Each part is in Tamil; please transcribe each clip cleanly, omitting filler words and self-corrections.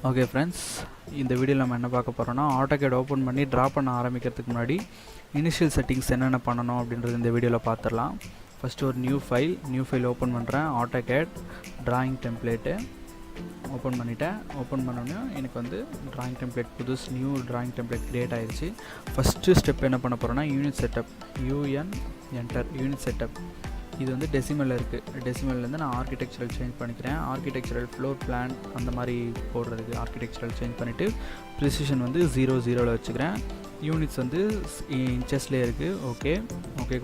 ஓகே ஃப்ரெண்ட்ஸ், இந்த வீடியோவில் நம்ம என்ன பார்க்க போகிறோம்னா, ஆட்டோகேட் ஓப்பன் பண்ணி ட்ரா பண்ண ஆரம்பிக்கிறதுக்கு முன்னாடி இனிஷியல் செட்டிங்ஸ் என்னென்ன பண்ணணும் அப்படின்றது இந்த வீடியோவில் பார்த்துடலாம். ஃபஸ்ட்டு ஒரு நியூ ஃபைல் ஓப்பன் பண்ணுறேன். ஆட்டோகேட் ட்ராயிங் டெம்ப்ளேட்டு ஓப்பன் பண்ணிட்டேன். ஓப்பன் பண்ணோன்னே எனக்கு வந்து ட்ராயிங் டெம்ப்ளேட் புதுசு நியூ ட்ராயிங் டெம்ப்ளேட் க்ரியேட் ஆகிடுச்சு. ஃபஸ்ட்டு ஸ்டெப் என்ன பண்ண போகிறோன்னா, யூனிட் செட்டப் யூனிட் செட்டப். இது வந்து டெசிமலில் இருக்குது. டெசிமல்லேருந்து நான் ஆர்கிடெக்சரல் சேஞ்ச் பண்ணிக்கிறேன். ஆர்கிடெக்சரல் ஃப்ளோர் பிளான் அந்த மாதிரி போடுறதுக்கு ஆர்கிடெக்சரல் சேஞ்ச் பண்ணிவிட்டு ப்ரிசிஷன் வந்து 0 வச்சுக்கிறேன். யூனிட்ஸ் வந்து இன்ச்சஸ்லேயே இருக்குது. ஓகே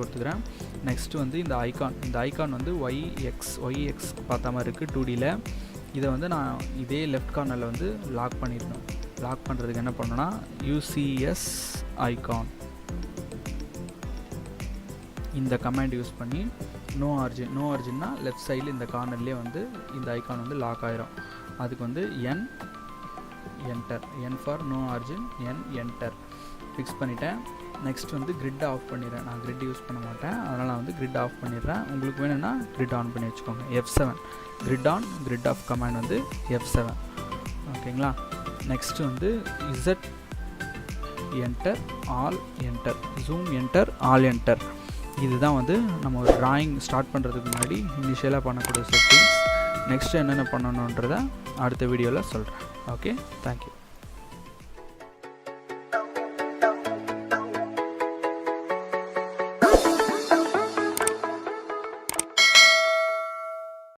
கொடுத்துக்கிறேன். நெக்ஸ்ட்டு வந்து இந்த ஐகான் வந்து ஒய்எக்ஸ் பார்த்த மாதிரி இருக்குது 2Dயில். இதை வந்து நான் இதே லெஃப்ட் கார்னரில் வந்து லாக் பண்ணிடணும். லாக் பண்ணுறதுக்கு என்ன பண்ணணும்னா, யூசிஎஸ் ஐகான் இந்த கமாண்ட் யூஸ் பண்ணி நோ ஆர்ஜின்னா லெஃப்ட் சைடில் இந்த கார்னர்லேயே வந்து இந்த ஐகான் வந்து லாக் ஆகிரும். அதுக்கு வந்து என் for no origin enter fix பண்ணிட்டேன். நெக்ஸ்ட் வந்து கிரிட் ஆஃப் பண்ணிடுறேன். நான் கிரிட் யூஸ் பண்ண மாட்டேன், அதனால் நான் வந்து கிரிட் ஆஃப் பண்ணிடுறேன். உங்களுக்கு வேணும்னா கிரிட் ஆன் பண்ணி வச்சுக்கோங்க. F7 grid on, grid off command வந்து F7. ஓகேங்களா. நெக்ஸ்ட்டு வந்து Z enter all enter, zoom enter all enter. இதுதான் வந்து நம்ம ஒரு ட்ராயிங் ஸ்டார்ட் பண்ணுறதுக்கு முன்னாடி இனிஷியலாக பண்ணக்கூடிய செட்டிங்ஸ். நெக்ஸ்ட்டு என்னென்ன பண்ணணுன்றதை அடுத்த வீடியோவில் சொல்கிறேன். Okay, thank you.